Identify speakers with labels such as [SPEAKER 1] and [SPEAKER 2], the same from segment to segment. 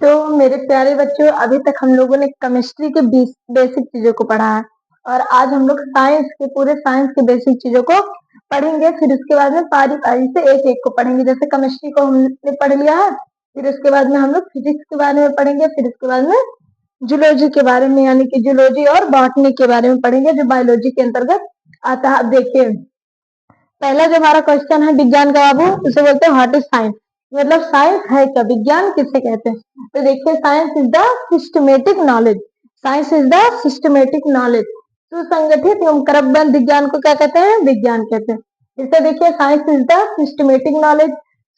[SPEAKER 1] तो मेरे प्यारे बच्चों, अभी तक हम लोगों ने केमिस्ट्री के बेसिक चीजों को पढ़ा है और आज हम लोग पूरे साइंस के बेसिक चीजों को पढ़ेंगे। फिर उसके बाद में पारी पारी से एक एक को पढ़ेंगे। जैसे केमिस्ट्री को हमने पढ़ लिया है, फिर उसके बाद में हम लोग फिजिक्स के बारे में पढ़ेंगे, फिर उसके बाद में जूलॉजी के बारे में यानी कि जूलॉजी और बॉटनी के बारे में पढ़ेंगे जो बायोलॉजी के अंतर्गत आता है। अब देखिए, पहला जो हमारा क्वेश्चन है विज्ञान का बाबू, उसे बोलते हैं व्हाट इज साइंस। मतलब साइंस है क्या, विज्ञान किसे कहते हैं। तो देखिए, science is the systematic knowledge. Science is the systematic knowledge. सुसंगठित एवं क्रमबद्ध विज्ञान को क्या कहते हैं, विज्ञान कहते हैं। इससे देखिए, science is the systematic knowledge,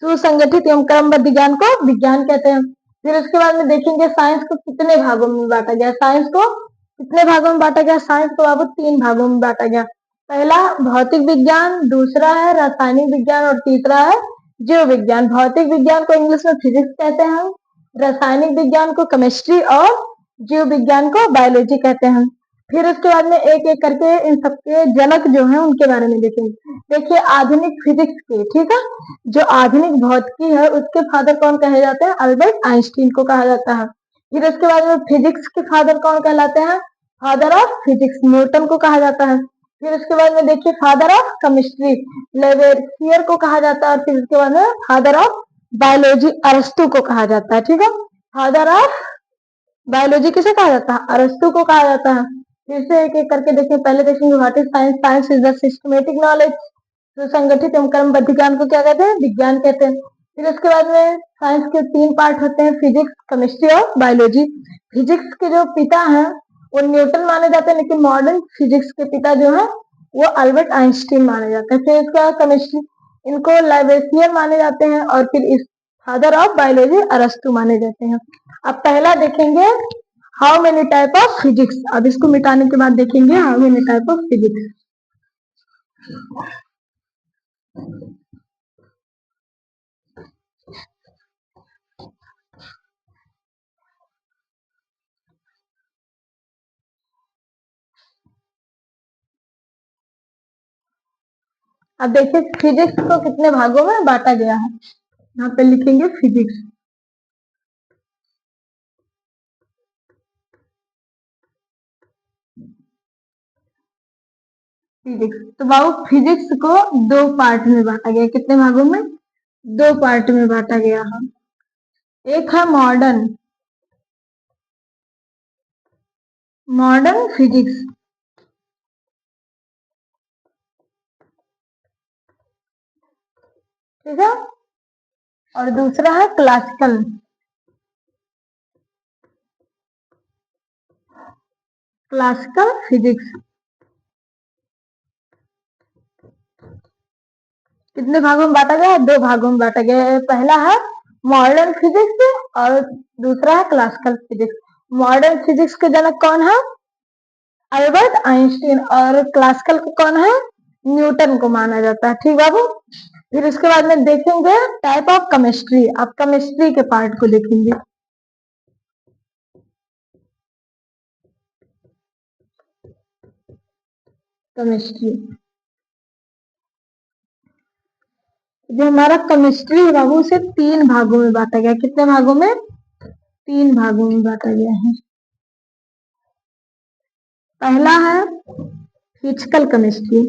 [SPEAKER 1] सुसंगठित एवं क्रमबद्ध विज्ञान को विज्ञान कहते हैं। फिर उसके बाद में देखेंगे साइंस को कितने भागों में बांटा गया। साइंस को कितने भागों में बांटा गया, साइंस को बाबू 3 भागों में बांटा गया। पहला भौतिक विज्ञान, दूसरा है रासायनिक विज्ञान और तीसरा है जीव विज्ञान। भौतिक विज्ञान को इंग्लिश में फिजिक्स कहते हैं, रासायनिक विज्ञान को केमिस्ट्री और जीव विज्ञान को बायोलॉजी कहते हैं। फिर उसके बाद में एक एक करके इन सबके जनक जो हैं उनके बारे में देखेंगे। देखिए, आधुनिक फिजिक्स के, ठीक है, जो आधुनिक भौतिकी है उसके फादर कौन कहे जाते हैं, अल्बर्ट आइंस्टीन को कहा जाता है। फिर उसके बाद में फिजिक्स के फादर कौन कहलाते हैं, फादर ऑफ फिजिक्स न्यूटन को कहा जाता है। फिर उसके बाद में देखिए, फादर ऑफ केमिस्ट्री लेवेसियर को कहा जाता है। और फिर उसके बाद में फादर ऑफ बायोलॉजी अरस्तु को कहा जाता है। ठीक है, फादर ऑफ बायोलॉजी किसे कहा जाता है, अरस्तु को कहा जाता है। फिर से एक एक करके देखिए, पहले देखेंगे what is science. Science is the systematic knowledge. तो संगठित एवं क्रमबद्ध विज्ञान को क्या कहते हैं, विज्ञान कहते हैं। फिर उसके बाद में साइंस के 3 पार्ट होते हैं, फिजिक्स, केमिस्ट्री और बायोलॉजी। फिजिक्स के जो पिता हैं वो न्यूटन माने जाते हैं, लेकिन मॉडर्न फिजिक्स के पिता जो है वो अल्बर्ट आइंस्टीन माने जाते हैं। फिर इसका केमिस्ट्री, इनको लाइवेसियर माने जाते हैं। और फिर इस फादर ऑफ बायोलॉजी अरस्तु माने जाते हैं। अब पहला देखेंगे how many type of physics. अब इसको मिटाने के बाद देखेंगे how many type of physics. अब देखिए, फिजिक्स को कितने भागों में बांटा गया है। यहाँ पे लिखेंगे फिजिक्स। फिजिक्स तो बाबू फिजिक्स को 2 पार्ट में बांटा गया। कितने भागों में, 2 पार्ट में बांटा गया है। एक है मॉडर्न फिजिक्स, ठीक है, और दूसरा है क्लासिकल फिजिक्स। कितने भागों में बांटा गया है, 2 भागों में बांटा गया है। पहला है मॉडर्न फिजिक्स और दूसरा है क्लासिकल फिजिक्स। मॉडर्न फिजिक्स के जनक कौन है, अल्बर्ट आइंस्टीन। और क्लासिकल को कौन है, न्यूटन को माना जाता है। ठीक बाबू। फिर उसके बाद में देखेंगे टाइप ऑफ केमिस्ट्री। आप केमिस्ट्री के पार्ट को देखेंगे। केमिस्ट्री, जो हमारा केमिस्ट्री है बाबू उसे 3 भागों में बांटा गया। कितने भागों में, 3 भागों में बांटा गया है। पहला है फिजिकल केमिस्ट्री,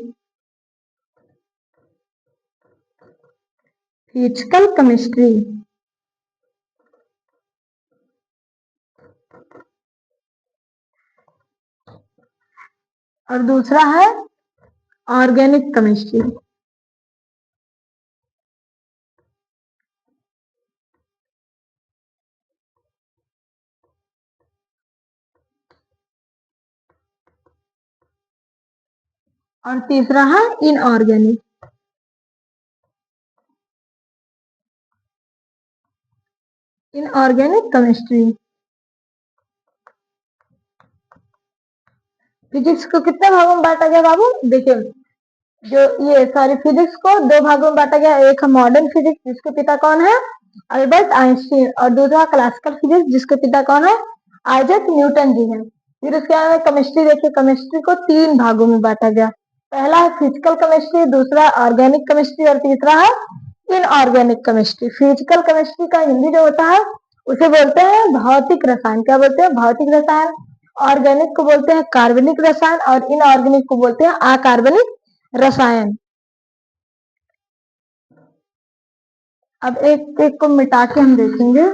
[SPEAKER 1] और दूसरा है ऑर्गेनिक केमिस्ट्री। और तीसरा है इनऑर्गेनिक केमिस्ट्री। फिजिक्स को कितने भागों में बांटा गया बाबू, देखिए, जो ये सारी फिजिक्स को 2 भागों में बांटा गया। एक है मॉडर्न फिजिक्स जिसके पिता कौन है, अल्बर्ट आइंस्टीन। और दूसरा क्लासिकल फिजिक्स जिसके पिता कौन है, आइजैक न्यूटन जी हैं। फिर उसके बाद केमिस्ट्री देखिए, केमिस्ट्री को 3 भागों में बांटा गया। पहला है फिजिकल केमिस्ट्री, दूसरा ऑर्गेनिक केमिस्ट्री और तीसरा है इनऑर्गेनिक केमिस्ट्री। फिजिकल केमिस्ट्री का हिंदी जो होता है उसे बोलते हैं भौतिक रसायन। क्या बोलते हैं? भौतिक रसायन। ऑर्गेनिक को बोलते हैं कार्बनिक रसायन और इनऑर्गेनिक को बोलते हैं अकार्बनिक रसायन। अब एक एक को मिटा के हम देखेंगे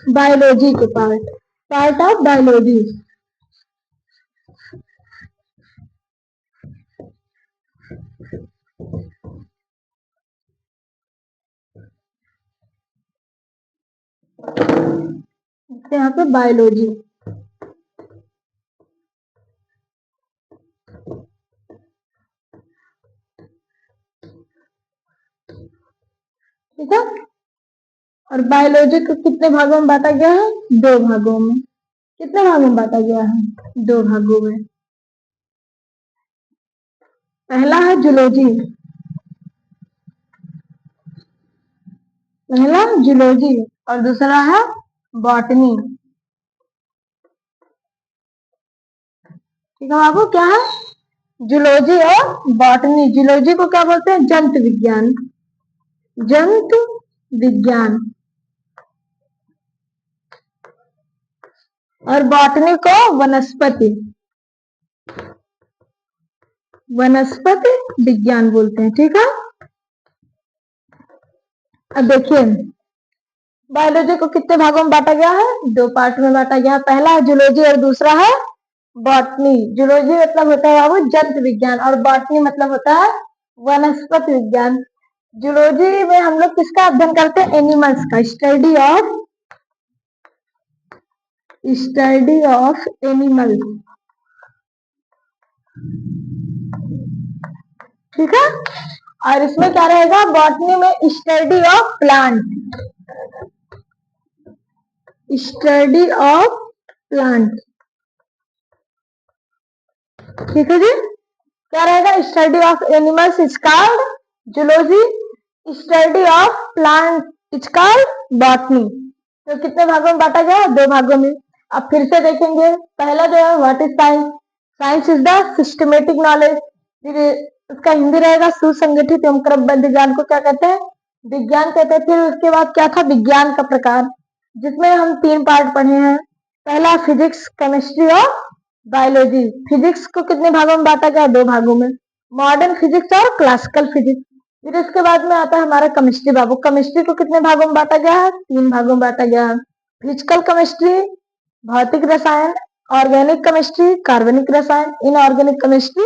[SPEAKER 1] बायोलॉजी के पार्ट ऑफ बायोलॉजी। यहाँ पे बायोलॉजी, ठीक है। और बायोलॉजी को कितने भागों में बांटा गया है? 2 भागों में। कितने भागों में बांटा गया है? 2 भागों में। पहला है जूलॉजी, पहला जूलॉजी और दूसरा है बॉटनी। ठीक है बाबू, क्या है? जूलॉजी और बॉटनी। जूलॉजी को क्या बोलते हैं? जंतु विज्ञान, जंतु विज्ञान। और बॉटनी को वनस्पति, वनस्पति विज्ञान बोलते हैं। ठीक है। अब देखिए बायोलॉजी को कितने भागों में बांटा गया है? 2 पार्ट में बांटा गया है। पहला है जूलॉजी और दूसरा है बॉटनी। जूलॉजी मतलब होता है बाबू जंतु विज्ञान और बॉटनी मतलब होता है वनस्पति विज्ञान। जूलॉजी में हम लोग किसका अध्ययन करते हैं? एनिमल्स का, स्टडी ऑफ एनिमल्स। ठीक है। और इसमें क्या रहेगा? बॉटनी में study of plant, study of plant. ठीक है जी। क्या रहेगा? Study of animals is called zoology, study of plant is called botany. तो कितने भागों में बांटा गया? 2 भागों में। अब फिर से देखेंगे। पहला जो है what is science? Science is the systematic knowledge. फिर उसका हिंदी रहेगा सुसंगठित एवं क्रमबद्ध ज्ञान को क्या कहते हैं? विज्ञान कहते हैं। फिर उसके बाद क्या था? विज्ञान का प्रकार, जिसमें हम 3 पार्ट पढ़े हैं। पहला फिजिक्स, केमिस्ट्री और बायोलॉजी। फिजिक्स को कितने भागों में बांटा गया? 2 भागों में, मॉडर्न फिजिक्स और क्लासिकल फिजिक्स। फिर इसके बाद में आता है हमारा केमिस्ट्री बाबू। केमिस्ट्री को कितने भागों में बांटा गया है? 3 भागों में बांटा गया है। फिजिकल केमिस्ट्री, भौतिक रसायन, ऑर्गेनिक केमिस्ट्री, कार्बनिक रसायन, इनऑर्गेनिक केमिस्ट्री,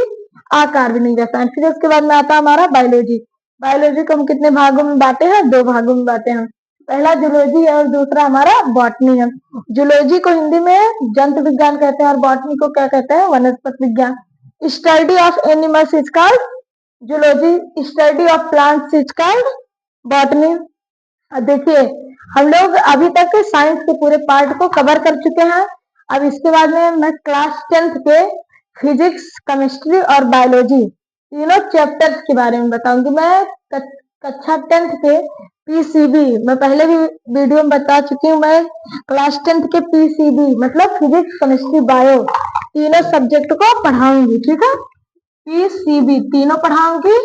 [SPEAKER 1] अकार्बनिक रसायन। फिर उसके बाद में आता है हमारा बायोलॉजी। बायोलॉजी को हम कितने भागों में बांटे हैं? 2 भागों में बांटे हैं। पहला जूलॉजी है और दूसरा हमारा बॉटनी है। जूलॉजी को हिंदी में जंतु विज्ञान कहते हैं और बॉटनी को क्या कहते हैं? वनस्पति विज्ञान। Study of animals is called zoology, study of plants is called botany. देखिए हम लोग अभी तक साइंस के पूरे पार्ट को कवर कर चुके हैं। अब इसके बाद में मैं क्लास 10th के फिजिक्स, केमिस्ट्री और बायोलॉजी तीनों चैप्टर्स के बारे में बताऊंगी। मैं कक्षा 10th के पीसीबी, मैं पहले भी वीडियो में बता चुकी हूँ। मैं क्लास 10th के पीसीबी मतलब फिजिक्स, केमिस्ट्री, बायो तीनों सब्जेक्ट को पढ़ाऊंगी। ठीक है। पीसीबी तीनों पढ़ाऊंगी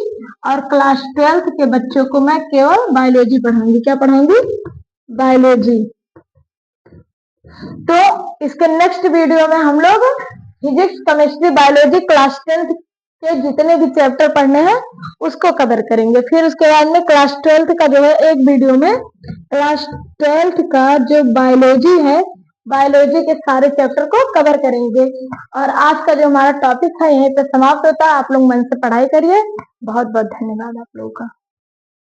[SPEAKER 1] और क्लास 12th के बच्चों को मैं केवल बायोलॉजी पढ़ाऊंगी। क्या पढ़ाऊंगी? बायोलॉजी। तो इसके नेक्स्ट वीडियो में हम लोग physics, chemistry, biology class 10th के जितने भी चैप्टर पढ़ने हैं उसको कवर करेंगे। फिर उसके बाद में क्लास 12th का जो है एक वीडियो में क्लास 12th का जो बायोलॉजी है, बायोलॉजी के सारे चैप्टर को कवर करेंगे। और आज का जो हमारा टॉपिक है यहीं पे समाप्त होता है। आप लोग मन से पढ़ाई करिए। बहुत बहुत धन्यवाद आप लोगों का।